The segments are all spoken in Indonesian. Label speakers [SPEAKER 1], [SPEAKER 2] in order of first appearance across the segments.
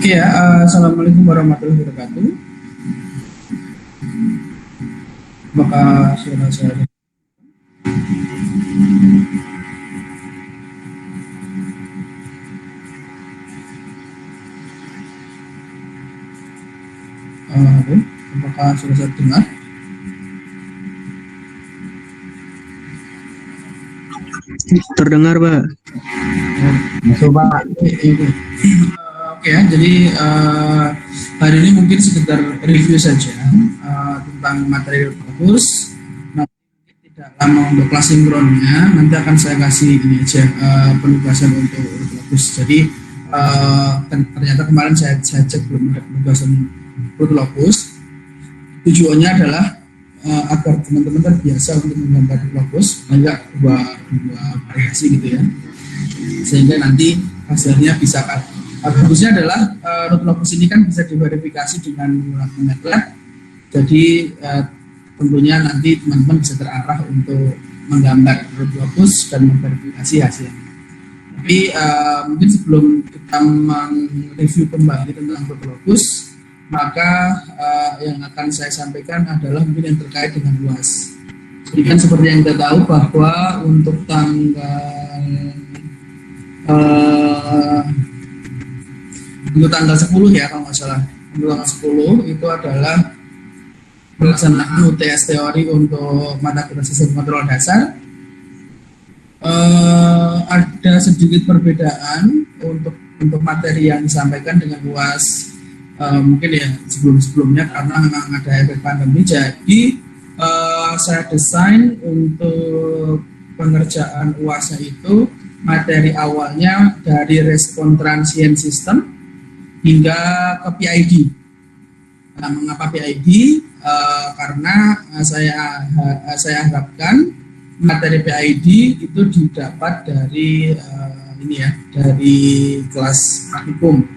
[SPEAKER 1] Iya, Assalamualaikum warahmatullahi wabarakatuh. Apakah suara saya? Halo, apakah suara saya dengar?
[SPEAKER 2] Terdengar, Pak.
[SPEAKER 3] Coba.
[SPEAKER 1] Oke ya, jadi hari ini mungkin sekedar review saja tentang materi fokus. Nah, tidak lama untuk kelas sinkronnya, nanti akan saya kasih ini aja penugasan untuk fokus. Jadi ternyata kemarin saya cek belum ada penugasan fokus. Tujuannya adalah agar teman-teman terbiasa untuk menggambar fokus, banyak dua variasi gitu ya, sehingga nanti hasilnya bisa bagusnya adalah fokus ini kan bisa diverifikasi dengan menggunakan MATLAB. Jadi tentunya nanti teman-teman bisa terarah untuk menggambar fokus dan memverifikasi hasilnya. Tapi mungkin sebelum kita mereview kembali tentang fokus, maka yang akan saya sampaikan adalah mungkin yang terkait dengan UAS. Jadi kan seperti yang kita tahu bahwa untuk tanggal 10 ya kalau nggak salah, untuk tanggal 10 itu adalah pelaksanaan UTS teori untuk mata kuliah sistem kontrol dasar. Ada sedikit perbedaan untuk materi yang disampaikan dengan UAS mungkin ya sebelumnya karena memang ada efek pandemi. Jadi saya desain untuk pengerjaan UAS-nya itu materi awalnya dari respon transient system hingga ke PID. Nah, mengapa PID? Karena saya harapkan materi PID itu didapat dari ini ya, dari kelas praktikum.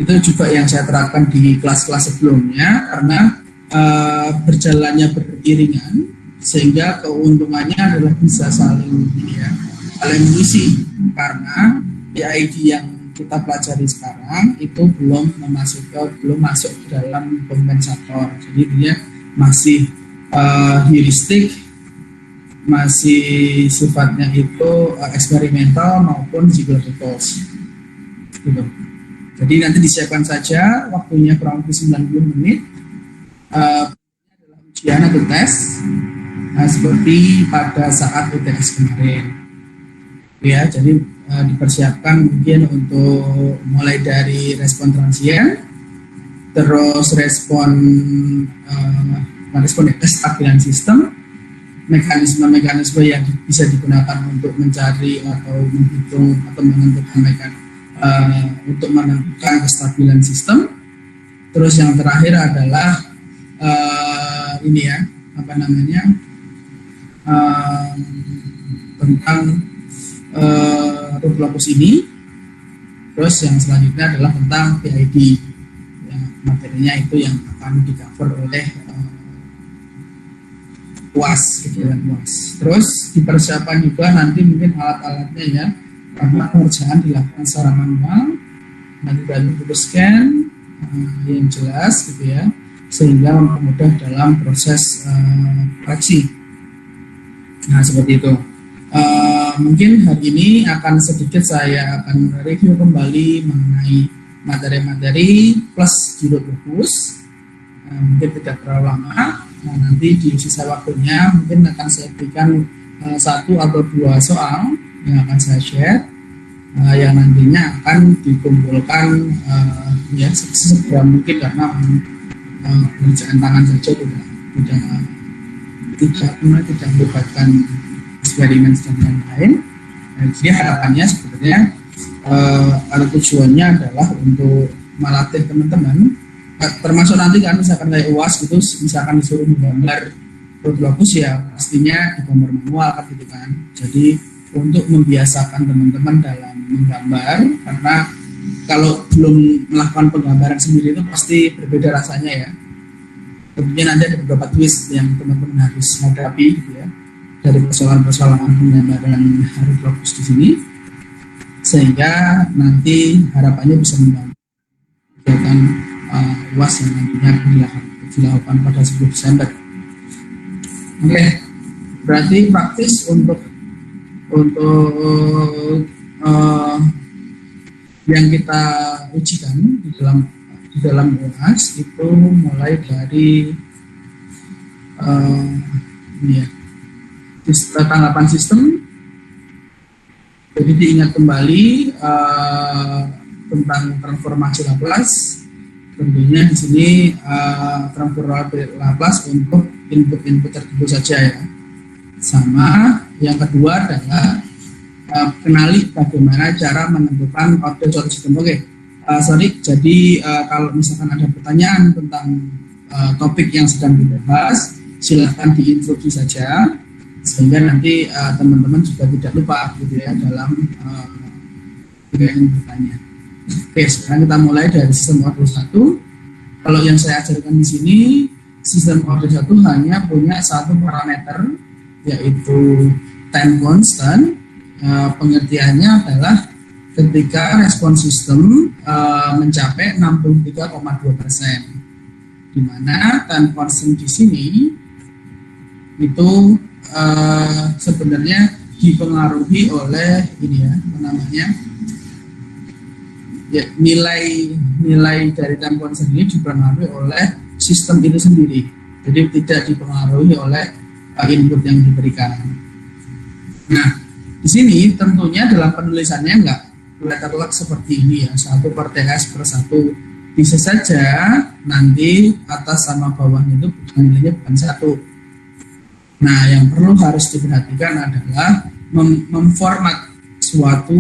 [SPEAKER 1] Itu juga yang saya terapkan di kelas-kelas sebelumnya karena berjalannya beriringan sehingga keuntungannya adalah bisa saling mengisi, karena PID yang kita pelajari sekarang itu belum masuk ke dalam kompensator. Jadi dia masih heuristik, masih sifatnya itu eksperimental maupun psychological gitu. Jadi nanti disiapkan saja waktunya kurang lebih 90 menit. Adalah ujian atau tes seperti pada saat UTS kemarin. Ya, jadi dipersiapkan mungkin untuk mulai dari respon transient, terus respon kestabilan sistem, mekanisme yang bisa digunakan untuk mencari atau menghitung atau menentukan untuk menentukan kestabilan sistem. Terus yang terakhir adalah tentang fokus ini. Terus yang selanjutnya adalah tentang PID ya, materinya itu yang akan di cover oleh UAS, kegiatan UAS. Terus dipersiapkan juga nanti mungkin alat-alatnya ya, karena pengerjaan dilakukan secara manual, nanti dari scan yang jelas gitu ya, sehingga mempermudah dalam proses koreksi. Nah seperti itu. Mungkin hari ini akan sedikit saya akan review kembali mengenai materi-materi plus judul fokus. Mungkin tidak terlalu lama. Nah, nanti di sisa waktunya mungkin akan saya berikan satu atau dua soal yang akan saya share, yang nantinya akan dikumpulkan ya segera mungkin, karena pekerjaan tangan saja tidak melibatkan eksperimen dan lain-lain. Jadi harapannya sebenarnya kalau tujuannya adalah untuk melatih teman-teman, termasuk nanti kan misalkan kayak UAS gitu, misalkan disuruh menggambar fokus ya pastinya digambar manual kan gitu kan. Jadi untuk membiasakan teman-teman dalam menggambar, karena kalau belum melakukan penggambaran sendiri itu pasti berbeda rasanya ya. Tentunya nanti ada beberapa twist yang teman-teman harus hadapi gitu ya, dari persoalan-persoalan penggambaran harus fokus di sini, sehingga nanti harapannya bisa membantu kegiatan UAS yang nantinya dilakukan pada 10 Desember. Oke, berarti praktis untuk yang kita ujikan di dalam UAS itu mulai dari tanggapan sistem. Jadi diingat kembali tentang transformasi Laplace. Tentunya di sini transformasi Laplace untuk input-input tertentu saja ya. Sama yang kedua adalah kenali bagaimana cara menentukan order suatu sistem. Oke, jadi kalau misalkan ada pertanyaan tentang topik yang sedang dibahas, silahkan diinstruksi saja sehingga nanti teman-teman juga tidak lupa gitu ya dalam yang bertanya. Oke, sekarang kita mulai dari sistem order 1. Kalau yang saya ajarkan di sini, sistem order 1 hanya punya satu parameter, yaitu time constant. Pengertiannya adalah ketika respons sistem mencapai 63,2%, di mana time constant di sini itu sebenarnya dipengaruhi oleh ini ya, namanya ya, nilai dari time constant ini dipengaruhi oleh sistem itu sendiri, jadi tidak dipengaruhi oleh input yang diberikan. Nah, di sini tentunya dalam penulisannya enggak letterlock seperti ini ya, 1/TS/1. Bisa saja nanti atas sama bawahnya itu nilainya bukan 1. Nah, yang perlu harus diperhatikan adalah memformat suatu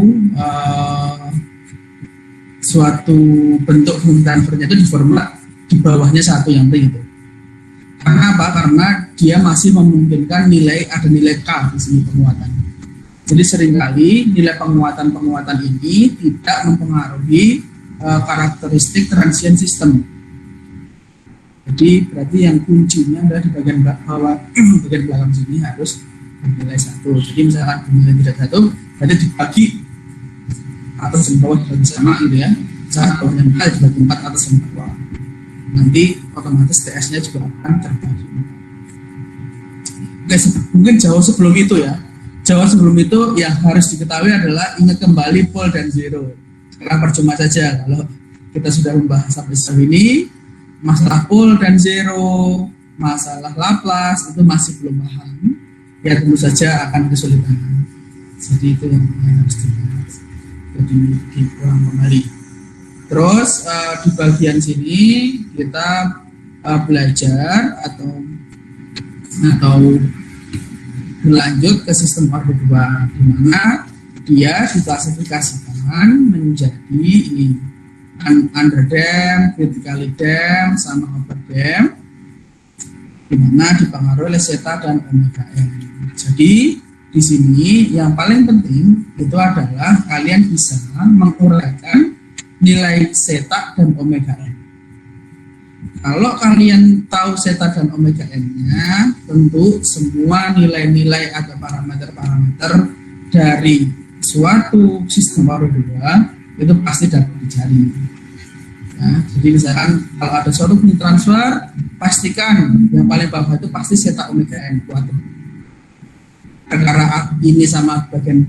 [SPEAKER 1] bentuk home transfernya itu diformat di bawahnya 1 yang penting itu. Karena apa? Karena dia masih memungkinkan ada nilai K di sini penguatan. Jadi seringkali nilai penguatan ini tidak mempengaruhi karakteristik transient system. Jadi berarti yang kuncinya adalah di bagian bawah, bagian belakang sini harus bernilai 1. Jadi misalkan bernilai tidak 1, berarti dibagi atas dan bawah dibagi sama gitu ya. Misalkan bawahnya 4 dibagi 4 atas dan bawah. Nanti otomatis TS-nya juga akan terbagi. Oke, mungkin jauh sebelum itu ya. Jauh sebelum itu yang harus diketahui adalah ingat kembali pole dan zero. Sekarang percuma saja kalau kita sudah membahas sampai sejauh ini, masalah pole dan zero, masalah Laplace itu masih belum paham, ya tentu saja akan kesulitan. Jadi itu yang harus dibahas. Jadi diulang kembali. Terus di bagian sini kita belajar atau berlanjut ke sistem order 2, di mana dia diklasifikasikan menjadi ini underdamped, critically damped, sama overdamped, di mana dipengaruhi oleh zeta dan omega n. Jadi di sini yang paling penting itu adalah kalian bisa menguraikan nilai zeta dan omega n. Kalau kalian tahu zeta dan omega n-nya, tentu semua nilai-nilai atau parameter-parameter dari suatu sistem order 2 itu pasti dapat dicari. Ya, jadi misalkan kalau ada suatu bunyi transfer, pastikan yang paling bawah itu pasti zeta omega n kuat. Karena ini sama bagian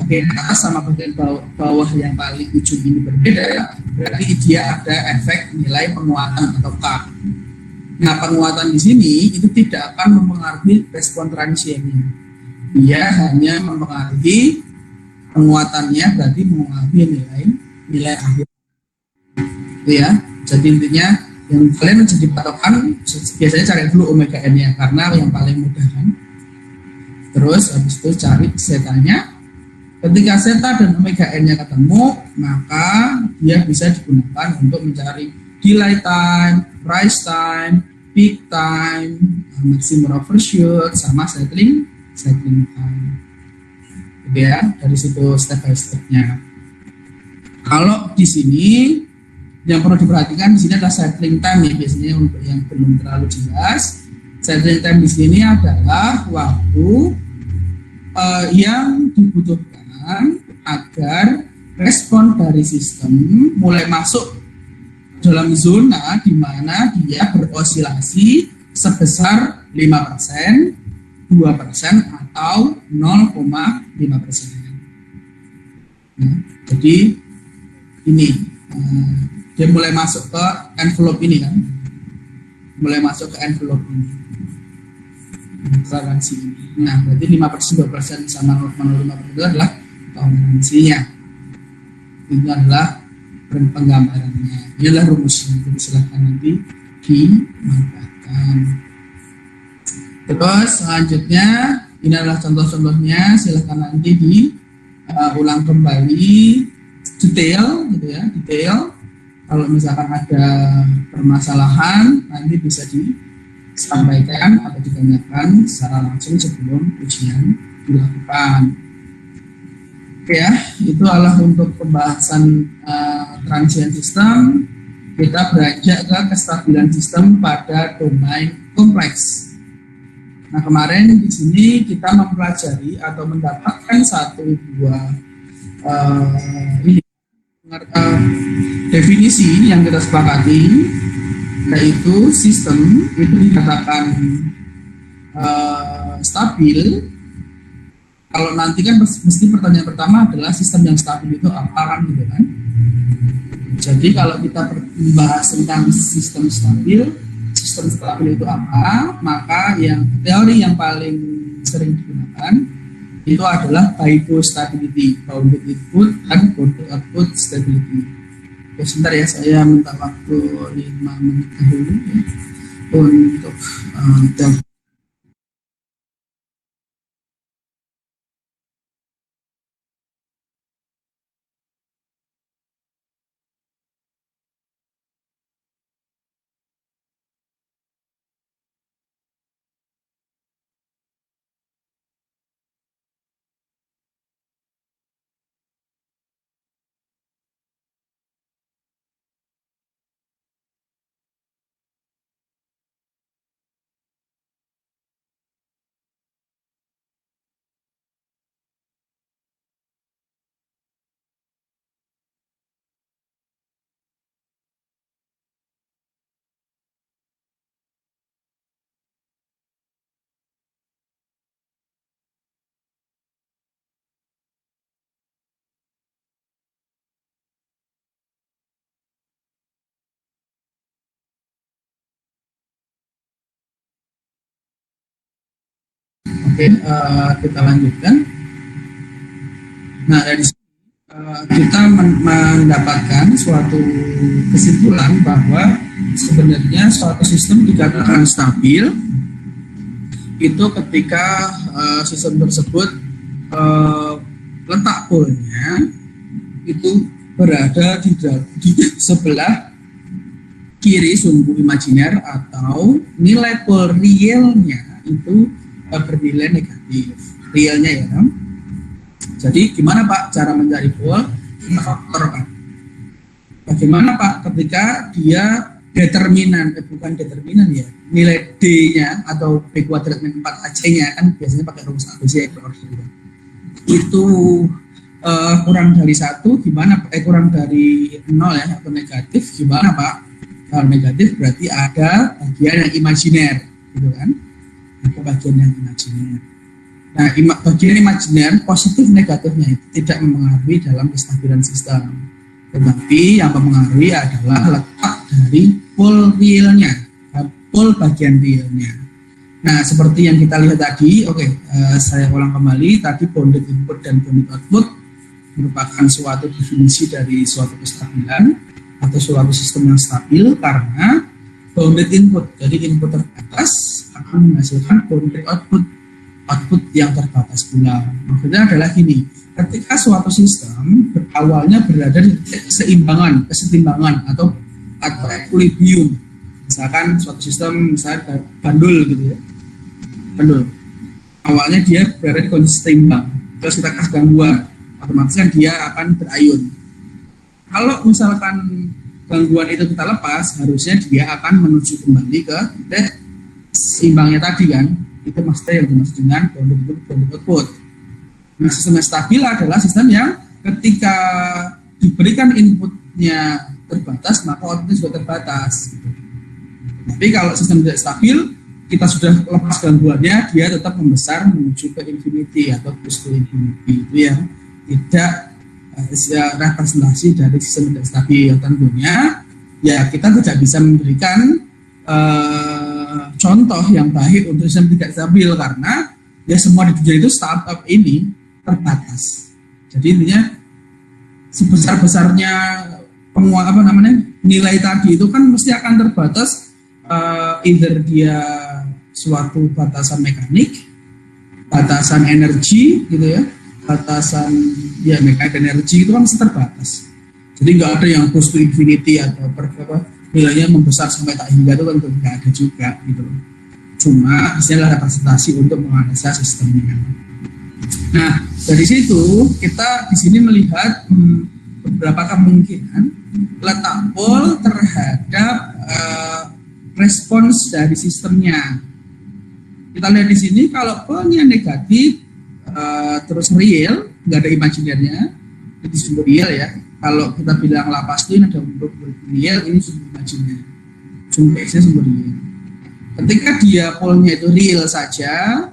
[SPEAKER 1] atas sama bagian bawah yang paling ujung ini berbeda, berarti dia ada efek nilai penguatan atau K. Nah, penguatan di sini itu tidak akan mempengaruhi respon transiennya. Dia hanya mempengaruhi penguatannya, berarti mempengaruhi nilai akhir. Itu ya. Jadi intinya yang kalian menjadi patokan biasanya cari dulu omega n-nya karena yang paling mudah kan. Terus habis itu cari zetanya. Ketika zeta dan omega n-nya ketemu, maka dia bisa digunakan untuk mencari delay time, rise time, peak time, maximum overshoot, sama settling time. Oke ya, dari situ step by step-nya. Kalau di sini yang perlu diperhatikan di sini adalah settling time ya, biasanya untuk yang belum terlalu jelas. Settling time di sini adalah waktu yang dibutuhkan agar respon dari sistem mulai masuk dalam zona di mana dia berosilasi sebesar 5%, 2% atau 0,5%. Nah, jadi ini dia mulai masuk ke envelope ini kan, mulai masuk ke envelope ini, toleransi ini. Nah, berarti 5%, 2% sama 0,5% itu adalah toleransinya. Ini adalah penggambarannya. Ini adalah rumusnya. Jadi silahkan nanti dimanfaatkan. Terus selanjutnya ini adalah contoh-contohnya. Silahkan nanti diulang kembali detail, gitu ya, detail. Kalau misalkan ada permasalahan nanti bisa disampaikan atau ditanyakan secara langsung sebelum ujian dilakukan. Oke ya, itu adalah untuk pembahasan transient system. Kita beranjak ke kestabilan sistem pada domain kompleks. Nah, kemarin di sini kita mempelajari atau mendapatkan satu buah definisi yang kita sepakati, yaitu sistem itu dikatakan stabil. Kalau nanti kan mesti pertanyaan pertama adalah sistem yang stabil itu apa kan, gitu kan. Jadi kalau kita membahas tentang sistem stabil itu apa, maka yang teori yang paling sering digunakan itu adalah BIBO stability, bounded input dan bounded output stability. Oke, sebentar ya, saya minta waktu 5 menit dahulu ya, untuk oke, kita lanjutkan. Nah, dari sini kita mendapatkan suatu kesimpulan bahwa sebenarnya suatu sistem dikatakan stabil itu ketika sistem tersebut letak polnya itu berada di sebelah kiri sumbu imajiner, atau nilai pol realnya itu bernilai negatif, realnya ya. Jadi gimana Pak cara mencari pol? Kita faktor Pak. Bagaimana Pak ketika dia determinan, bukan determinan ya, nilai D-nya atau B kuadrat min 4AC-nya kan biasanya pakai rumus ABC itu kurang dari 1, gimana kurang dari 0 ya, atau negatif, gimana Pak? Kalau negatif berarti ada bagian yang imajiner, gitu kan? Ada bagian yang imajiner. Nah, bagian imajiner positif negatifnya itu tidak mempengaruhi dalam kestabilan sistem, tetapi yang mempengaruhi adalah letak dari pol realnya, pol bagian realnya. Nah, seperti yang kita lihat tadi, saya ulang kembali, tadi bounded input dan bounded output merupakan suatu definisi dari suatu kestabilan atau suatu sistem yang stabil karena bounded input, jadi input terbatas akan menghasilkan bounded output, output yang terbatas pula. Maksudnya adalah gini, ketika suatu sistem awalnya berada di kesetimbangan atau equilibrium, misalkan suatu sistem misalnya bandul gitu ya, bandul, awalnya dia berada di kondisi seimbang, terus kita kasih gangguan, otomatis kan dia akan berayun. Kalau misalkan gangguan itu kita lepas, harusnya dia akan menuju kembali ke seimbangnya tadi kan. Itu maksudnya yang dimaksud dengan bounded output. Nah, sistem yang stabil adalah sistem yang ketika diberikan inputnya terbatas, maka outputnya juga terbatas. Gitu. Tapi kalau sistem tidak stabil, kita sudah lepas gangguannya, dia tetap membesar menuju ke infinity atau push to infinity. Itu yang tidak representasi dari sistem tidak stabil. Tentunya ya kita tidak bisa memberikan contoh yang baik untuk sistem tidak stabil karena ya semua di dunia itu startup ini terbatas. Jadi intinya sebesar-besarnya nilai tadi itu kan mesti akan terbatas, either dia suatu batasan mekanik, batasan energi gitu ya, batasan ya mekanik energi itu kan mesti terbatas. Jadi nggak ada yang push to infinity atau nilainya membesar sampai tak hingga itu kan nggak ada juga gitu. Cuma istilah representasi untuk menganalisa sistemnya. Nah dari situ kita di sini melihat beberapa kemungkinan letak pol terhadap respons dari sistemnya. Kita lihat di sini kalau polnya negatif terus real, nggak ada imajinernya, itu sumber real ya. Kalau kita bilang lapas itu ada sumber real, ini sumber imajiner, sumber X-nya sumber real. Ketika dia polnya itu real saja,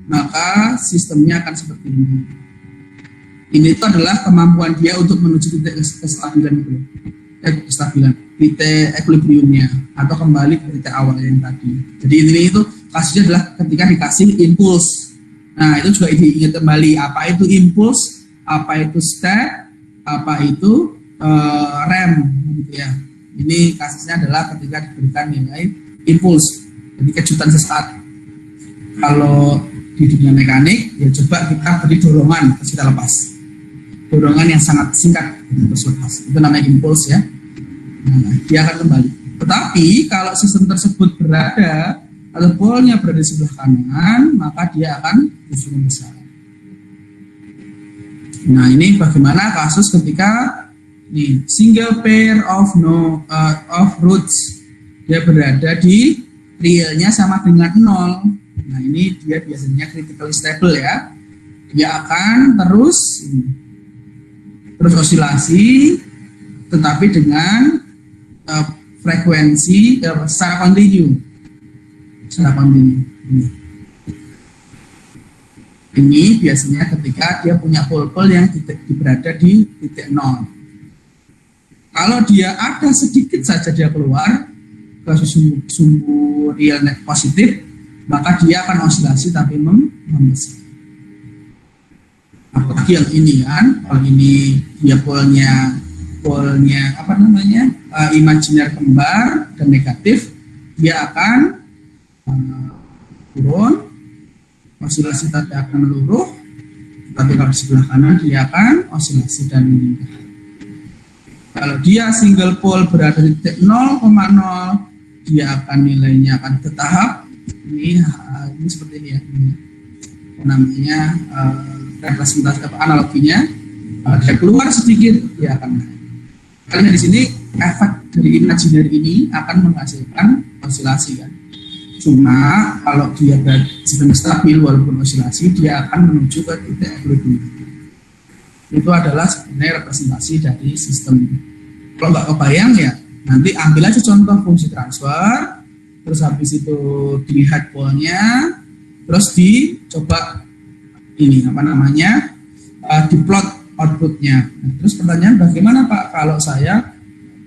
[SPEAKER 1] maka sistemnya akan seperti ini. Ini itu adalah kemampuan dia untuk menuju titik kestabilan itu, kestabilan, titik equilibriumnya, atau kembali ke titik awal yang tadi. Jadi ini itu kasusnya adalah ketika dikasih impuls. Nah itu juga diingat kembali apa itu impuls, apa itu step, apa itu rem, gitu ya. Ini kasusnya adalah ketika diberikan nilai impuls, jadi kejutan sesaat. Kalau di dunia mekanik, ya coba kita beri dorongan terus kita lepas. Dorongan yang sangat singkat terus lepas. Itu namanya impuls ya. Nah, dia akan kembali. Tetapi kalau sistem tersebut berada atau polnya berada di sebelah kanan, maka dia akan justru membesar. Nah, ini bagaimana kasus ketika nih single pair of roots dia berada di realnya sama dengan 0. Nah, ini dia biasanya critically stable ya. Dia akan terus osilasi, tetapi dengan frekuensi secara kontinu. Ini biasanya ketika dia punya pol-pol yang berada di titik 0. Kalau dia ada sedikit saja dia keluar ke sumbu real net positif, maka dia akan osilasi tapi membesar. Apalagi yang ini kan, kalau ini dia polnya imajiner kembar dan negatif, dia akan turun, osilasi tapi akan meluruh, tapi kalau di sebelah kanan dia akan osilasi dan meningkat. Kalau dia single pole berada di titik 0,0, dia akan nilainya akan bertahap. Ini seperti ini ya, ini namanya representasi atau analoginya. Dia keluar sedikit, dia akan naik. Karena di sini efek dari imajiner ini akan menghasilkan osilasi kan. Cuma kalau dia sedang stabil walaupun osilasi, dia akan menuju ke titik equilibrium. Itu adalah sebenarnya representasi dari sistem. Kalau nggak kebayang ya, nanti ambil aja contoh fungsi transfer, terus habis itu dilihat polnya, terus dicoba ini diplot outputnya. Nah, terus pertanyaan bagaimana Pak kalau saya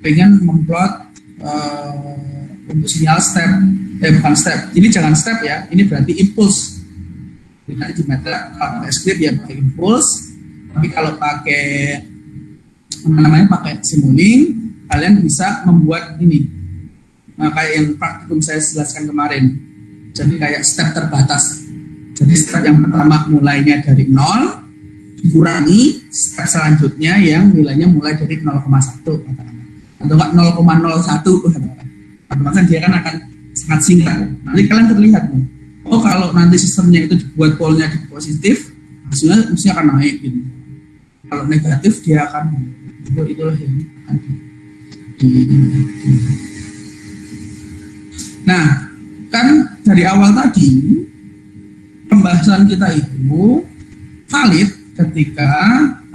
[SPEAKER 1] pengen memplot untuk sinyal step, bukan step, ini jangan step ya, ini berarti impuls. Jadi di meta kalau script ya pakai impuls, tapi kalau pakai pakai Simulink, kalian bisa membuat ini. Nah, kayak yang praktikum saya jelaskan kemarin. Jadi kayak step terbatas. Jadi step yang pertama mulainya dari 0, dikurangi step selanjutnya yang nilainya mulai dari 0,1 katakanlah. Atau enggak 0,01 katakanlah. Maka dia kan akan sangat singkat. Nanti kalian terlihat nih. Oh kalau nanti sistemnya itu dibuat polnya di positif, hasilnya mesti akan naik gitu. Kalau negatif dia akan itulah yang akan Nah, kan dari awal tadi pembahasan kita itu valid ketika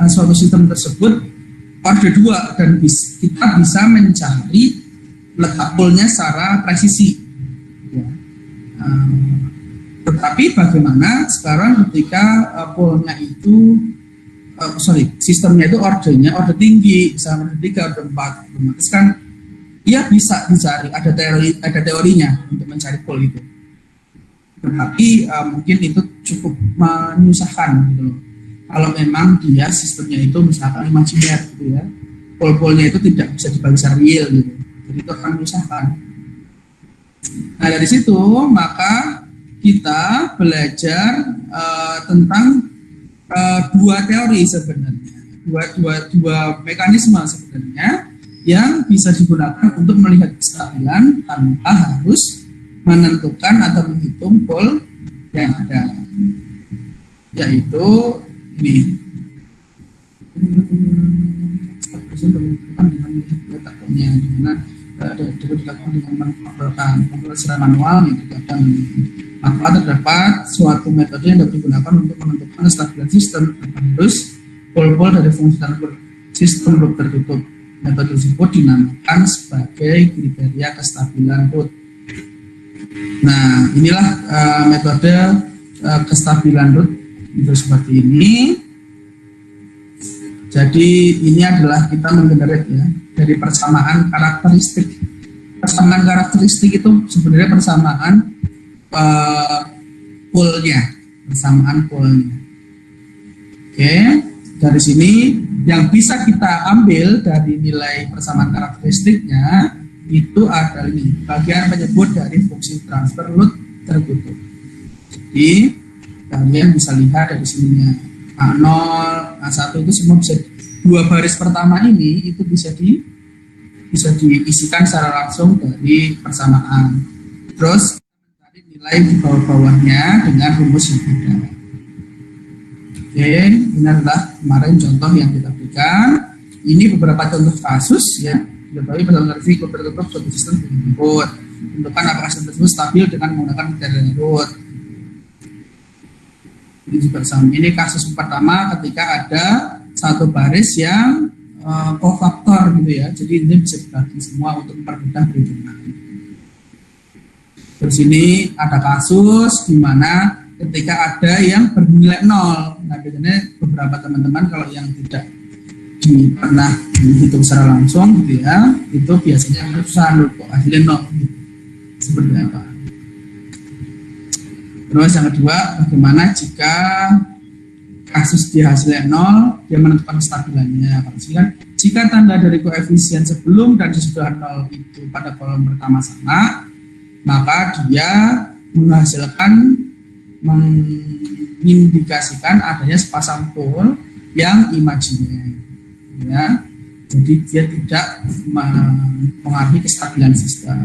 [SPEAKER 1] suatu sistem tersebut orde 2 dan kita bisa mencari letak polnya secara presisi. Ya. Tetapi bagaimana sekarang ketika polnya itu sistemnya itu orde tinggi, misalnya orde 3, orde 4, otomatis kan dia bisa dicari, ada teorinya untuk mencari pol itu. Tetapi mungkin itu cukup menyusahkan gitu loh. Kalau memang dia sistemnya itu misalkan imajiner gitu ya, pol-polnya itu tidak bisa dibagi secara real gitu, jadi itu akan menyusahkan. Nah dari situ maka kita belajar tentang dua teori sebenarnya, dua mekanisme sebenarnya yang bisa digunakan untuk melihat kestabilan tanpa harus menentukan atau menghitung pol yang ada, yaitu ini menentukan dengan letak polnya, di mana dilakukan dengan menggunakan secara manual itu kadang. Maka terdapat suatu metode yang dapat digunakan untuk menentukan kestabilan sistem harus pol-pol dari fungsi sistem loop tertutup. Metode tersebut dinamakan sebagai kriteria kestabilan root. Nah, inilah metode kestabilan root itu seperti ini. Jadi ini adalah kita menggenerate ya dari persamaan karakteristik. Persamaan karakteristik itu sebenarnya persamaan persamaan polnya. Oke, dari sini yang bisa kita ambil dari nilai persamaan karakteristiknya itu adalah ini bagian penyebut dari fungsi transfer loop tertutup. Jadi kalian bisa lihat dari sininya A0, A1 itu semua bisa, dua baris pertama ini itu bisa diisikan secara langsung dari persamaan. Terus nilai di bawah-bawahnya dengan rumus yang ada. Oke, ini adalah kemarin contoh yang kita berikan. Ini beberapa contoh kasus ya. Diketahui berdasarkan risiko tertutup suatu sistem input. Tentukan apakah sistem tersebut stabil dengan menggunakan kriteria root. Ini juga sama. Ini kasus pertama ketika ada satu baris yang kofaktor gitu ya. Jadi ini bisa dibagi semua untuk mempermudah perhitungan. Terus ini ada kasus di mana ketika ada yang bernilai 0. Nah, biasanya beberapa teman-teman kalau yang tidak pernah dihitung secara langsung gitu ya, itu biasanya susah kok hasilnya 0 gitu. Seperti apa? Terus yang kedua, bagaimana jika kasus dia hasilnya 0, dia menentukan kestabilannya. Kan, jika tanda dari koefisien sebelum dan sesudah 0 itu pada kolom pertama sama, maka dia mengindikasikan adanya sepasang pol yang imajiner, ya. Jadi dia tidak mengaruhi kestabilan sistem.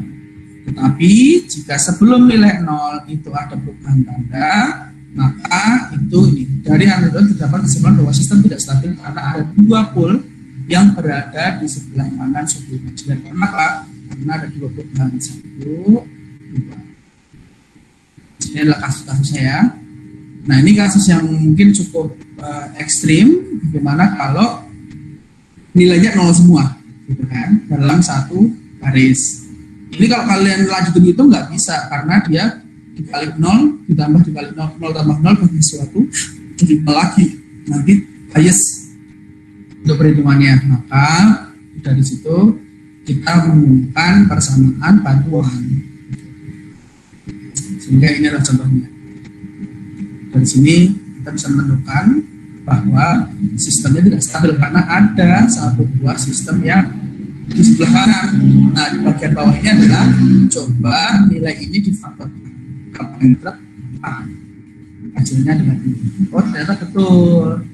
[SPEAKER 1] Tetapi jika sebelum nilai 0 itu ada perubahan tanda, maka itu ini dari analisis terdapat kesimpulan bahwa sistem tidak stabil karena ada dua pol yang berada di sebelah kanan suatu imajiner. Maka karena ada dua perubahan, satu. Ini adalah kasus-kasusnya ya. Nah ini kasus yang mungkin cukup ekstrim. Bagaimana kalau nilainya 0 semua, gitu kan, dalam satu baris. Ini kalau kalian lanjutin itu nggak bisa karena dia dikali 0 ditambah dikali 0 tambah 0 bagi suatu jadi lagi nanti bias untuk perhitungannya. Maka dari situ kita menggunakan persamaan bantuan. Sehingga ini adalah contohnya. Dari sini kita bisa menentukan bahwa sistemnya tidak stabil karena ada satu buah sistem yang di sebelah kanan. Nah di bagian bawah ini adalah coba nilai ini difaktorkan. Apa yang hasilnya dengan ini. Oh ternyata betul.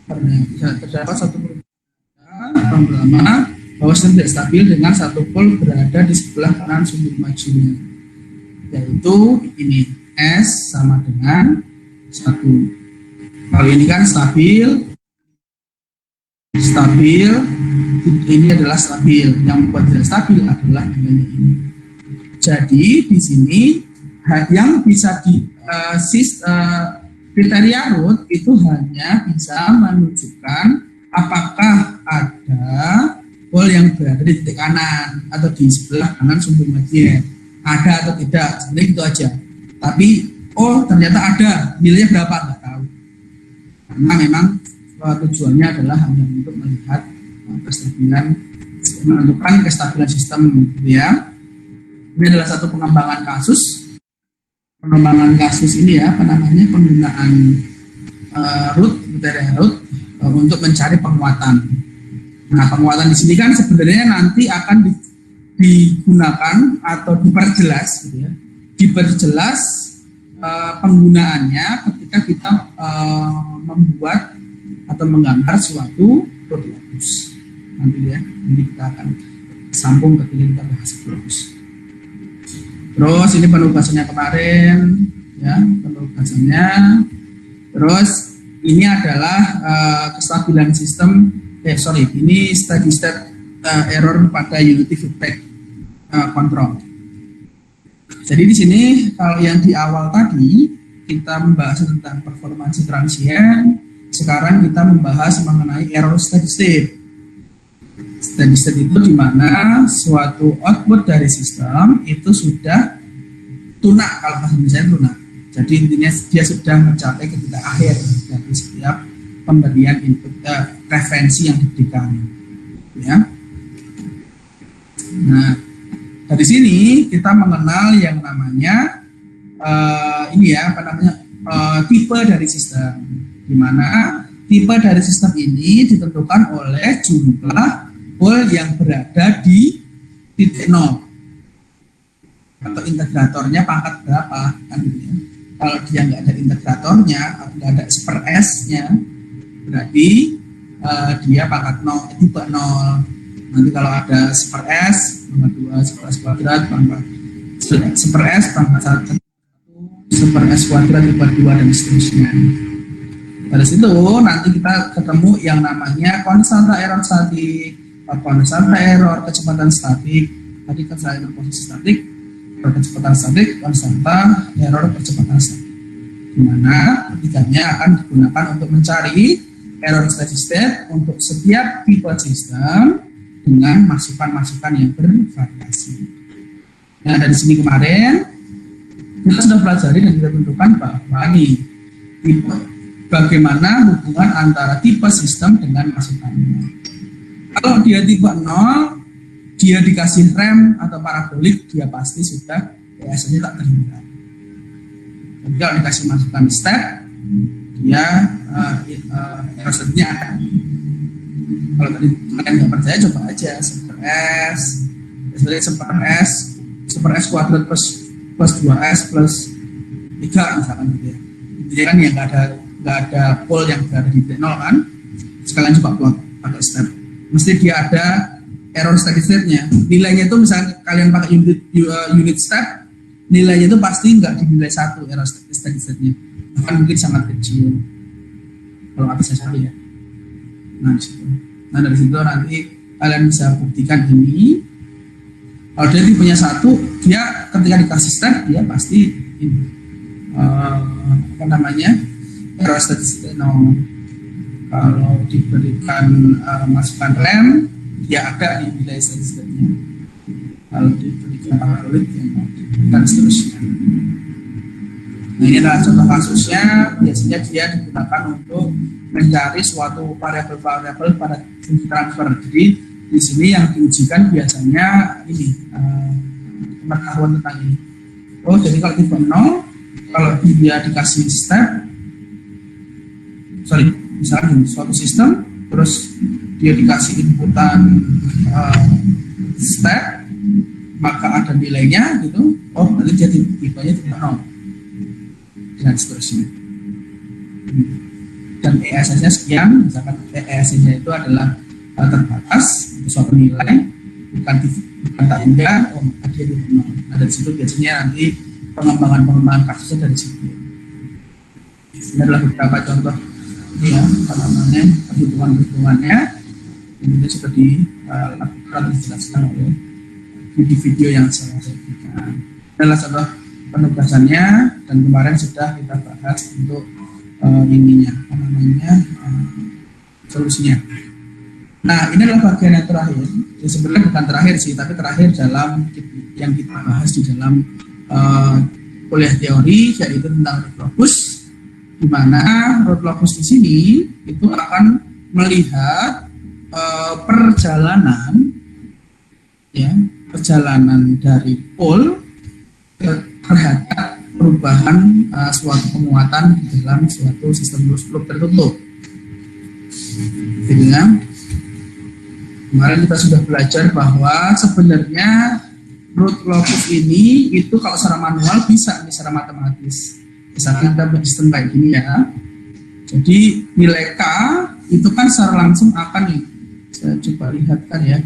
[SPEAKER 1] Terdapat satu perubahan pertama bahwa sistem tidak stabil dengan satu pol berada di sebelah kanan sumber majunya, yaitu ini S sama dengan 1. Kalau ini kan stabil, ini adalah stabil. Yang membuat tidak stabil adalah nilainya ini. Jadi di sini yang bisa di kriteria root itu hanya bisa menunjukkan apakah ada ada pol yang berada di titik kanan atau di sebelah kanan sumbu magnet. Ada atau tidak, sebenarnya itu aja. Tapi ternyata ada, nilainya berapa nggak tahu. Karena memang tujuannya adalah hanya untuk melihat kestabilan, menentukan kestabilan sistem, gitu ya. Ini adalah satu pengembangan kasus. Pengembangan kasus ini ya, penggunaan root, kriteria root untuk mencari penguatan. Nah, penguatan di sini kan sebenarnya nanti akan digunakan atau diperjelas, gitu ya. Diperjelas penggunaannya ketika kita membuat atau menggambar suatu locus. Nanti ya, nanti kita akan sambung ketika kita bahas locus. Terus ini penugasannya kemarin, ya penugasannya. Terus ini adalah kestabilan sistem. Ini steady state error pada unity feedback control. Jadi di sini kalau yang di awal tadi kita membahas tentang performansi transient, sekarang kita membahas mengenai error steady state. Steady state itu di mana suatu output dari sistem itu sudah tunak, kalau bahasa Indonesia tunak. Jadi intinya dia sudah mencapai ke titik akhir dari setiap pemberian input referensi yang diberikan, ya. Nah, dari sini kita mengenal yang namanya tipe dari sistem, di mana tipe dari sistem ini ditentukan oleh jumlah pol yang berada di titik nol atau integratornya pangkat berapa, kan gitu ya. Kalau dia nggak ada integratornya atau nggak ada S/S-nya, berarti dia pangkat 0, tipe 0. Nanti kalau ada S/S, pangkat 2, S kuadrat, pangkat S, pangkat 1, S kuadrat, pangkat 2, dan seterusnya. Pada situ nanti kita ketemu yang namanya konstanta error statik, konstanta error kecepatan statik. Tadi kan saya posisi statik, kecepatan statik, konstanta error kecepatan statik. Di mana ketiganya akan digunakan untuk mencari error steady state untuk setiap tipe sistem dengan masukan-masukan yang bervariasi. Nah, dari sini kemarin kita sudah pelajari dan kita tentukan bahwa nih tipe, bagaimana hubungan antara tipe sistem dengan masukannya. Kalau dia tipe 0, dia dikasih rem atau parabolik, dia pasti sudah biasanya tak terhindar. Tapi kalau dikasih masukan step, dia error setnya ada. Kalau tadi kalian nggak percaya, coba aja super S kuadrat plus 2S plus 3 misalkan gitu ya. Jadi kan yang nggak ada pol yang berada di titik 0 kan. Sekalian coba plot pakai step. Mesti dia ada error steady state-nya. Nilainya itu misalnya kalian pakai unit step, nilainya itu pasti nggak dinilai 1 error steady state-nya. Bahkan mungkin sangat kecil. Kalau nggak bisa salah ya. Nah dari situ nanti kalian bisa buktikan ini. Kalau dia tipenya 1, dia ketika dikasih step dia pasti ini error steady state 0. Kalau diberikan masukan rem, dia ada di nilai steady state-nya. Kalau diberikan parabolik, dan seterusnya. Nah, ini adalah contoh kasusnya. Biasanya dia digunakan untuk mencari suatu variabel-variabel pada fungsi transfer. Jadi di sini yang diujikan biasanya ini pengetahuan tentang ini. Jadi kalau tipe 0, kalau dia dikasih step, misalnya suatu sistem, terus dia dikasih inputan step, maka ada nilainya gitu. Nanti dia tipenya tipe 0 dan seterusnya. Dan ESS-nya sekian, misalkan ESS-nya itu adalah terbatas untuk suatu nilai, bukan tak indah, maka dia tipe 0. Nah dari situ biasanya nanti pengembangan kasusnya dari situ. Ini adalah beberapa contoh perhitungannya. Ini sudah dilakukan dijelaskan oleh video yang saya berikan. Adalah contoh penugasannya, dan kemarin sudah kita bahas untuk solusinya. Nah, ini adalah bagian yang terakhir. Ya, sebenarnya bukan terakhir sih, tapi terakhir dalam yang kita bahas di dalam kuliah teori, yaitu tentang root locus, di mana root locus di sini itu akan melihat perjalanan, ya, perjalanan dari pole terhadap perubahan suatu penguatan di dalam suatu sistem closed loop tertutup. Jadi, kemarin kita sudah belajar bahwa sebenarnya root locus ini itu kalau secara manual bisa, secara matematis. Misalnya kita buat sistem kayak gini ya. Jadi nilai K itu kan secara langsung akan nih. Saya coba lihatkan ya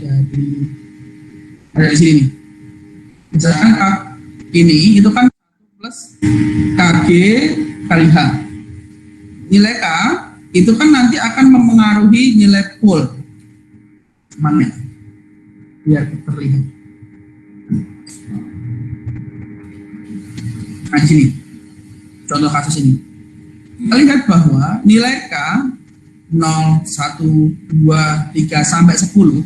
[SPEAKER 1] dari sini. Misalkan K ini itu kan 1 plus KG kali H. Nilai K itu kan nanti akan mempengaruhi nilai pole. Mana? Biar terlihat. Nah, di sini. Contoh kasus ini. Kita lihat bahwa nilai K 0, 1, 2, 3 sampai 10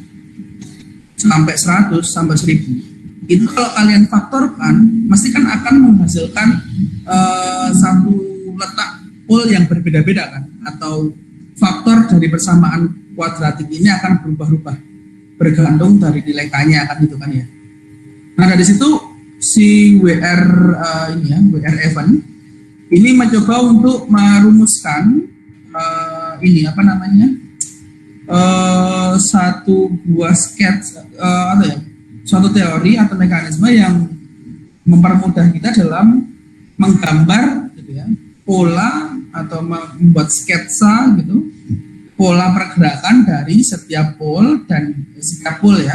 [SPEAKER 1] sampai 100 sampai 1000 itu kalau kalian faktorkan mesti kan akan menghasilkan satu letak pole yang berbeda-beda kan, atau faktor dari persamaan kuadratik ini akan berubah-ubah bergantung dari nilai K-nya kan gitu kan ya. Nah dari situ si WR WR event ini mencoba untuk merumuskan satu buah sketch suatu teori atau mekanisme yang mempermudah kita dalam menggambar gitu ya, pola atau membuat sketsa gitu, pola pergerakan dari setiap pole dan setiap pole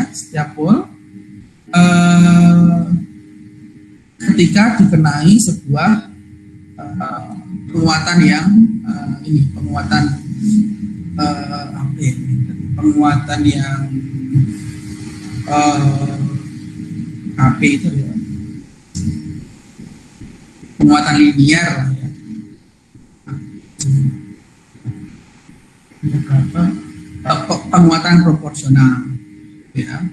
[SPEAKER 1] ketika dikenai sebuah penguatan yang penguatan yang AP itu ya, penguatan linear lah ya. Penguatan proporsional ya.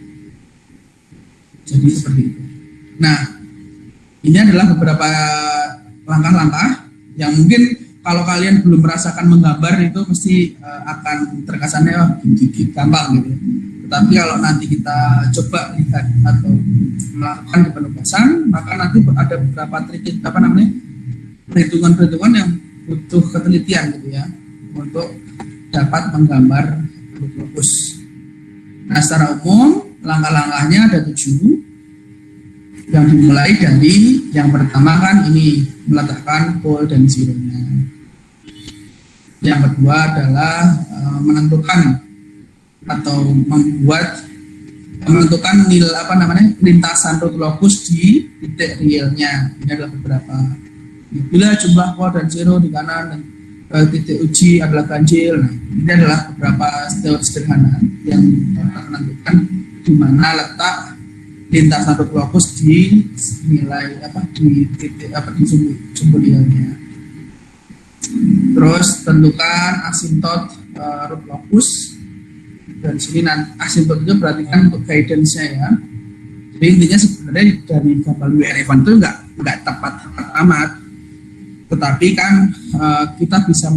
[SPEAKER 1] Jadi seperti itu. Nah, ini adalah beberapa langkah-langkah yang mungkin kalau kalian belum merasakan menggambar itu mesti akan terkesannya gampang gitu. Tetapi kalau nanti kita coba lihat atau melakukan di penugasan, maka nanti ada beberapa perhitungan-perhitungan yang butuh ketelitian gitu ya untuk dapat menggambar root locus. Nah, secara umum langkah-langkahnya ada 7. Yang dimulai dari yang pertama kan ini meletakkan pole dan zero-nya. Yang kedua adalah menentukan atau menentukan lintasan root locus di titik realnya. Ini adalah beberapa. Bila jumlah pole dan zero di kanan dan titik uji adalah ganjil. Nah, ini adalah beberapa teori sederhana yang menentukan di mana letak lintasan root locus di nilai di titik di sumber realnya. Terus tentukan asintot root locus. Dan sini asintot itu berarti kan untuk guidance-nya ya. Jadi intinya sebenarnya dari gambar WR event itu nggak tepat amat. Tetapi kan kita bisa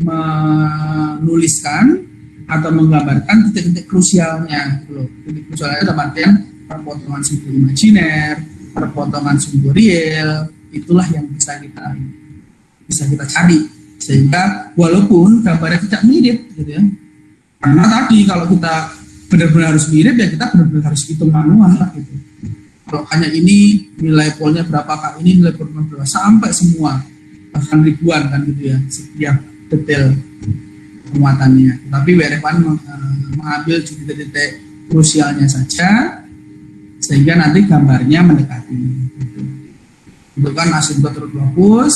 [SPEAKER 1] menuliskan atau menggambarkan titik-titik krusialnya gitu loh. Titik krusialnya dalam artian perpotongan sumber imajiner, perpotongan sumber real, itulah yang bisa kita cari, sehingga walaupun gambarnya tidak mirip gitu ya, karena tadi kalau kita benar-benar harus mirip ya kita benar-benar harus hitung manual lah gitu. Kalau hanya ini nilai polnya berapa kak, ini nilai polnya berapa, sampai semua bahkan ribuan kan gitu ya setiap detail penguatannya. Tapi WRFan mengambil titik-titik krusialnya saja sehingga nanti gambarnya mendekati. Tentukan asintot root locus,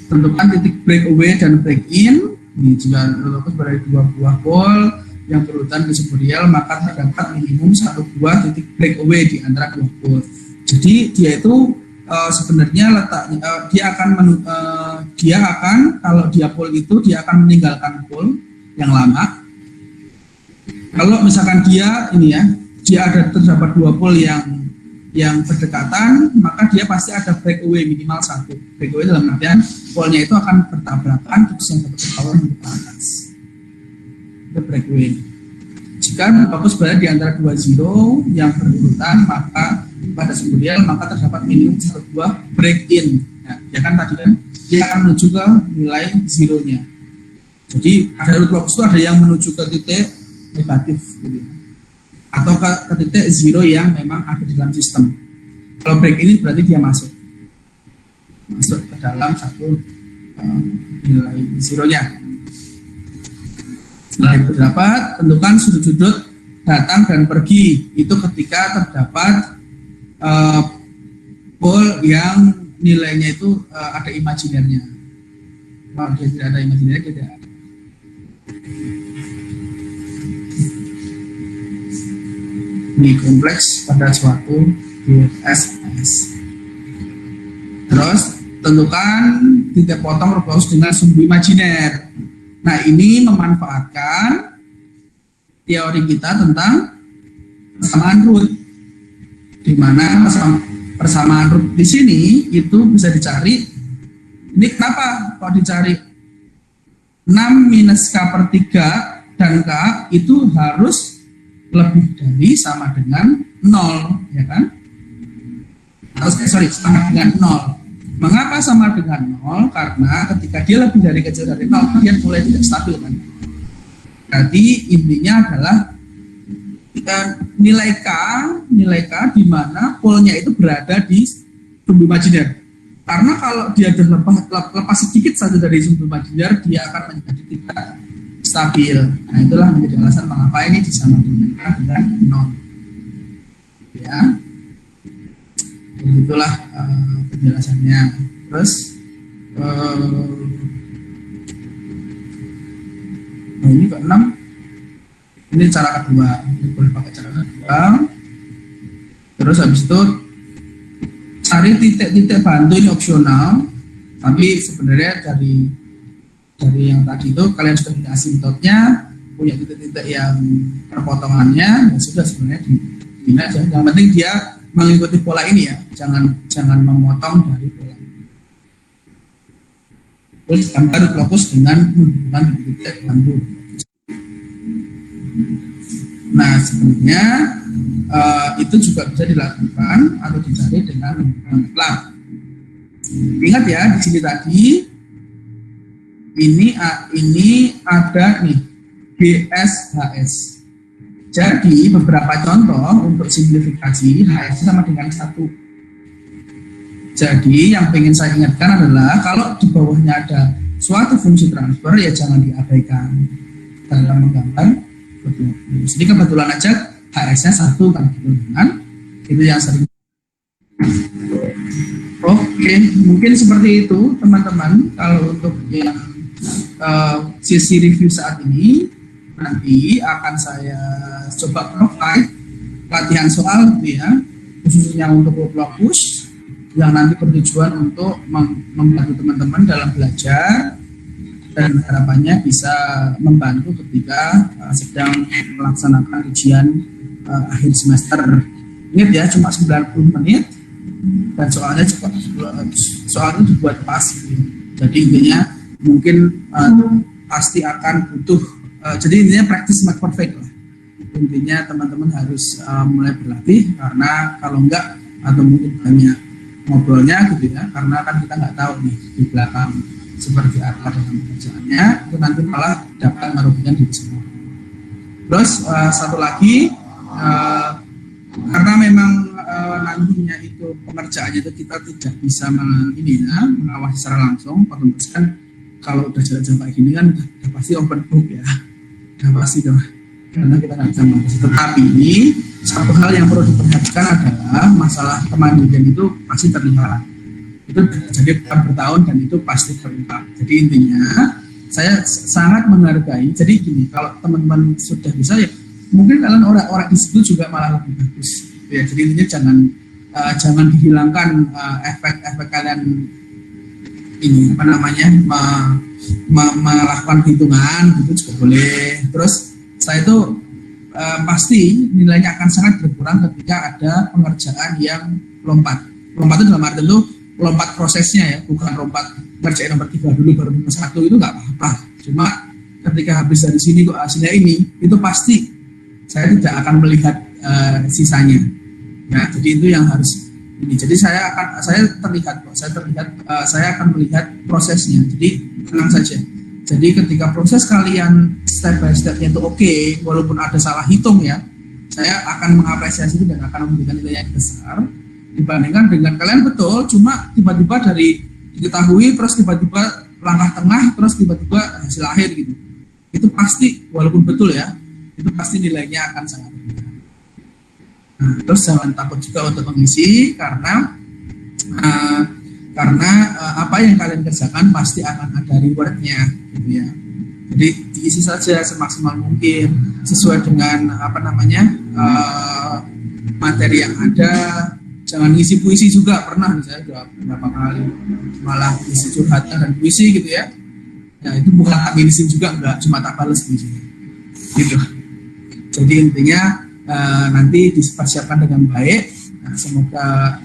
[SPEAKER 1] tentukan titik breakaway dan break in. Jika root locus berada di 2 buah pole yang berurutan ke sumber real, maka terdapat minimum 1 buah titik breakaway di antara 2 pole. Jadi dia itu sebenarnya letaknya dia akan kalau dia pole itu dia akan meninggalkan pole yang lama. Kalau misalkan dia ada terdapat dua pole yang berdekatan, maka dia pasti ada breakaway minimal satu. Breakaway dalam artian pole-nya itu akan bertabrakan, terus yang satu ke bawah yang ke atas. Itu breakaway. Jika fokus berada di antara dua zero yang berurutan, maka pada sumber maka terdapat minimum satu buah break in. Nah, ya kan tadi kan dia akan menuju ke nilai zeronya. Jadi ada root locus itu ada yang menuju ke titik negatif gitu, atau ke titik zero yang memang ada di dalam sistem. Kalau break ini berarti dia masuk ke dalam satu nilai zeronya. Setelah itu dapat, tentukan sudut-sudut datang dan pergi. Itu ketika terdapat pole yang nilainya itu ada imajinernya. Kalau dia tidak ada imajinernya, dia tidak ada. Ini kompleks pada suatu DSS. Terus tentukan titik potong radius dengan sumbu imajiner. Nah, ini memanfaatkan teori kita tentang persamaan root, di mana persamaan root di sini itu bisa dicari. Ini kenapa kalau dicari 6 minus K per 3 dan K itu harus lebih dari sama dengan 0, ya kan? Sama dengan 0. Mengapa sama dengan 0? Karena ketika dia lebih dari kecil dari 0, dia mulai tidak stabil kan? Berarti intinya adalah nilai K di mana polnya itu berada di sumbu imajiner. Karena kalau dia lepas sedikit saja dari sumbu imajiner, dia akan menjadi tidak stabil. Nah, itulah menjadi alasan mengapa ini disamakan dengan 0. Ya, itulah penjelasannya. Terus ini ke-6, ini cara kedua, ini boleh pakai cara kedua. Terus habis itu cari titik-titik bantu, ini opsional, tapi sebenarnya dari yang tadi itu kalian sudah punya asimtotnya, punya titik-titik yang perpotongannya, ya sudah sebenarnya dibina aja. Yang penting dia mengikuti pola ini ya, jangan memotong dari pola ini. Terus gambar fokus dengan hubungan titik bantu. Nah, sebenarnya itu juga bisa dilakukan atau dicari dengan menggunakan. Ingat ya, di sini tadi ini ada nih BSHS. Jadi beberapa contoh untuk simplifikasi HS sama dengan 1. Jadi yang ingin saya ingatkan adalah kalau di bawahnya ada suatu fungsi transfer ya jangan diabaikan dalam menggambar. Jadi kebetulan aja HS-nya 1 kan dengan itu yang sering. Oke, mungkin seperti itu teman-teman. Kalau untuk yang sesi review saat ini, nanti akan saya coba provide latihan soal gitu ya, khususnya untuk lokus yang nanti bertujuan untuk membantu teman-teman dalam belajar dan harapannya bisa membantu ketika sedang melaksanakan ujian akhir semester. Ingat ya, cuma 90 menit dan soalnya dibuat pas gitu. Jadi intinya mungkin pasti akan butuh jadi intinya practice make perfect lah. Intinya teman-teman harus mulai berlatih, karena kalau enggak atau mungkin banyak ngobrolnya gitu ya, karena kan kita nggak tahu nih di belakang seperti apa dalam pekerjaannya, itu nanti malah dapat merugikan diri sendiri. Terus satu lagi, karena memang nantinya itu pengerjaannya itu kita tidak bisa mengawasi secara langsung, otomatis kan kalau udah jalan-jalan kayak gini kan udah pasti open book ya, udah pasti dong, karena kita nggak bisa mengawasi. Tetapi satu hal yang perlu diperhatikan adalah masalah kemandirian itu pasti terlihat. Itu jadi bertahun dan itu pasti terlihat. Jadi intinya saya sangat menghargai. Jadi gini, kalau teman-teman sudah bisa ya mungkin kalian orang di situ juga malah lebih bagus. Ya, jadi intinya jangan dihilangkan efek-efek kalian ini melakukan hitungan gitu juga boleh. Terus saya itu pasti nilainya akan sangat berkurang ketika ada pengerjaan yang lompat. Lompat itu dalam arti itu lompat prosesnya ya, bukan lompat ngerjain nomor 3 dulu baru nomor 1, itu nggak apa-apa. Cuma ketika habis dari sini kok hasilnya ini, itu pasti saya tidak akan melihat sisanya. Ya, jadi itu yang harus ini. Jadi saya akan melihat prosesnya. Jadi tenang saja. Jadi ketika proses kalian step by stepnya itu oke, walaupun ada salah hitung ya, saya akan mengapresiasi itu dan akan memberikan nilai yang besar dibandingkan dengan kalian betul, cuma tiba-tiba dari diketahui terus tiba-tiba langkah tengah terus tiba-tiba hasil akhir gitu. Itu pasti walaupun betul ya, itu pasti nilainya akan sangat rendah. Nah, terus jangan takut juga untuk mengisi karena apa yang kalian kerjakan pasti akan ada rewardnya gitu ya. Jadi diisi saja semaksimal mungkin sesuai dengan materi yang ada. Jangan ngisi puisi juga, pernah saya udah beberapa kali malah isi curhatan dan puisi gitu ya. Ya itu bukan tak ngisi juga, enggak, cuma tak balas puisi gitu. Jadi intinya nanti dipersiapkan dengan baik. Nah, semoga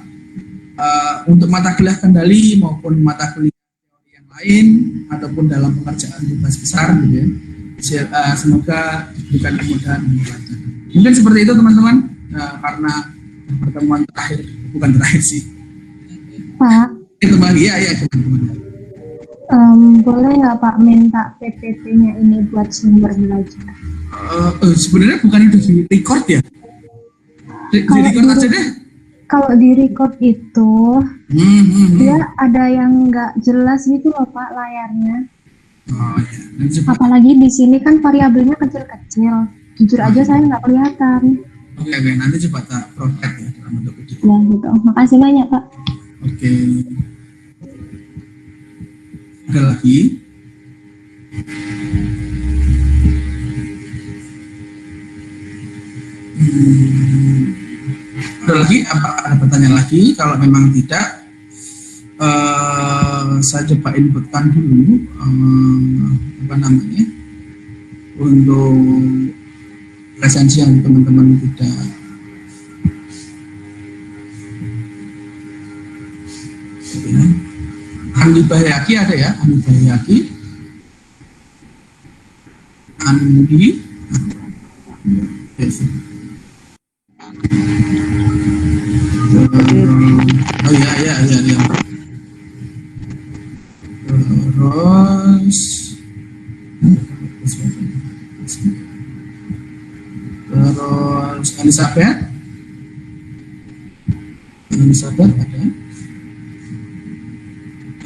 [SPEAKER 1] untuk mata kuliah kendali maupun mata kuliah teori yang lain ataupun dalam pengerjaan tugas besar gitu ya, semoga diberikan kemudahan dan kelancaran. Mungkin seperti itu teman-teman, karena pertemuan terakhir, bukan terakhir sih
[SPEAKER 4] Pak,
[SPEAKER 1] itu bahagia ya teman-teman.
[SPEAKER 4] boleh nggak Pak minta PPT-nya ini buat sumber belajar?
[SPEAKER 1] Sebenarnya bukan udah di record ya? Di record aja deh.
[SPEAKER 4] Kalau di record itu dia ada yang nggak jelas gitu loh Pak layarnya.
[SPEAKER 1] Oh ya.
[SPEAKER 4] Apalagi di sini kan variabelnya kecil-kecil. Jujur aja saya nggak kelihatan.
[SPEAKER 1] Oke, nanti coba tak provide ya dalam bentuk video.
[SPEAKER 4] Ya gitu. Makasih banyak Pak.
[SPEAKER 1] Oke. Ada lagi? Ada lagi? Apa ada pertanyaan lagi? Kalau memang tidak, saya coba inputkan dulu untuk presensi yang teman-teman tidak Andi Bahyaki ada ya, Andi Bahyaki, Andi, oh ya. Terus Elizabeth ada.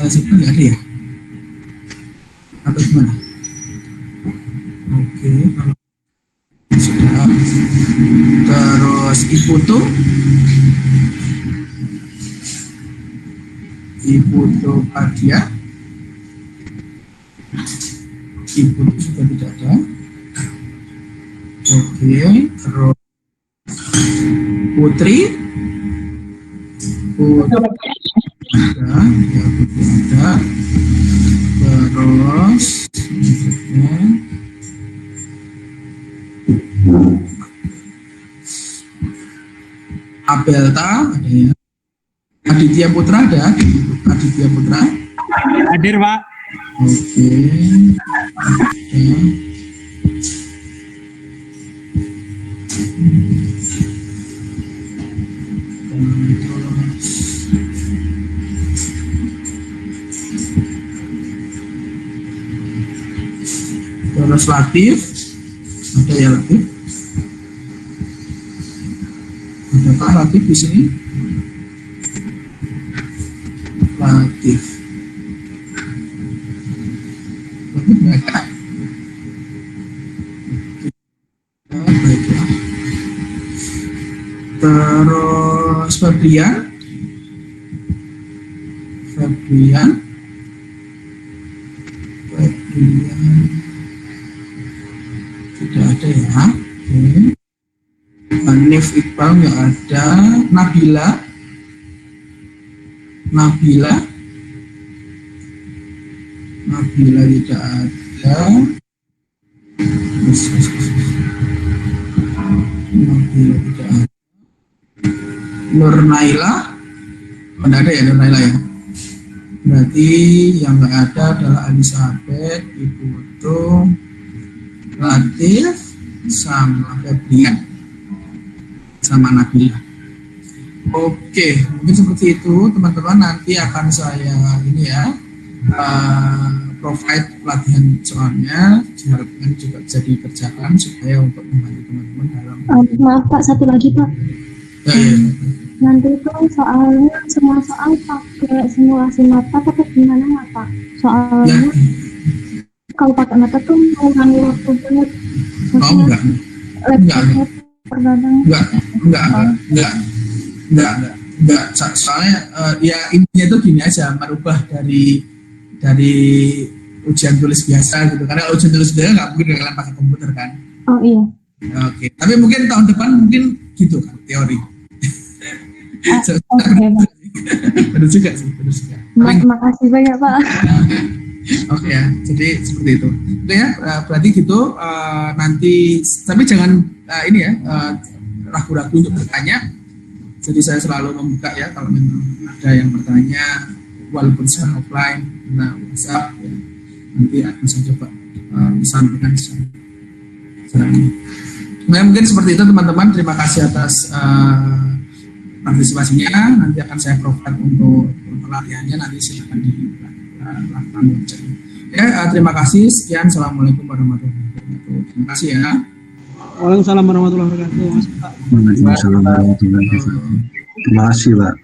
[SPEAKER 1] Elizabeth nggak ada ya? Atau gimana? Oke, kalau sudah. Terus Ibu tuh Padia. Ibu tuh sudah tidak ada. Oke, terus Putri ada, ya Putri ada. Terus Abelta ada ya. Aditya Putra ada. Aditya Putra.
[SPEAKER 3] Hadir Pak.
[SPEAKER 1] Oke. Terus Latif, ada ya Latif? Ada Pak Latif di sini? Latif nggak ada. Baiklah. Terus Febrian tidak ada ya. Oke. Hanif Iqbal nggak ada. Nabila Apabila tidak ada, apabila tidak ada, Nur Naila, tidak ada ya Nur Naila ya. Berarti yang nggak ada adalah Elizabeth, Ibu Utuh, Latif, sama Febrian, sama Nabila. Oke, mungkin seperti itu teman-teman. Nanti akan saya ini ya provide pelatihan soalnya, diharapkan juga bisa dikerjakan supaya untuk membantu teman-teman dalam.
[SPEAKER 4] Maaf Pak, satu lagi Pak.
[SPEAKER 1] Ya.
[SPEAKER 4] Nanti itu soalnya semua soal pakai simulasi mata atau gimana nggak Pak? Soalnya
[SPEAKER 1] Ya.
[SPEAKER 4] kalau pakai mata tuh mengurangi waktu banget.
[SPEAKER 1] Oh enggak.
[SPEAKER 4] Laptopnya terkadang.
[SPEAKER 1] Enggak. Soalnya ya intinya itu gini aja, merubah dari ujian tulis biasa gitu. Karena ujian tulis biasa nggak mungkin kalian pakai komputer kan.
[SPEAKER 4] Oh iya.
[SPEAKER 1] Oke. Tapi mungkin tahun depan mungkin gitu kan teori.
[SPEAKER 4] Oke Pak.
[SPEAKER 1] Benar juga sih, benar juga.
[SPEAKER 4] Makasih banyak Pak.
[SPEAKER 1] Oke ya, jadi seperti itu. Oke ya, berarti gitu nanti, tapi jangan ini ya ragu-ragu untuk bertanya. Jadi saya selalu membuka ya kalau memang ada yang bertanya, walaupun secara offline, nah WhatsApp ya, nanti akan saya coba sampaikan secara ini. Nah mungkin seperti itu teman-teman. Terima kasih atas partisipasinya. Nanti akan saya provide untuk pelatihannya, nanti silakan dilakukan. Ya, terima kasih. Sekian. Assalamualaikum warahmatullahi wabarakatuh. Terima kasih ya.
[SPEAKER 2] Waalaikumsalam warahmatullahi wabarakatuh. Mas Pak.
[SPEAKER 3] Waalaikumsalam warahmatullahi wabarakatuh. Terima kasih Pak.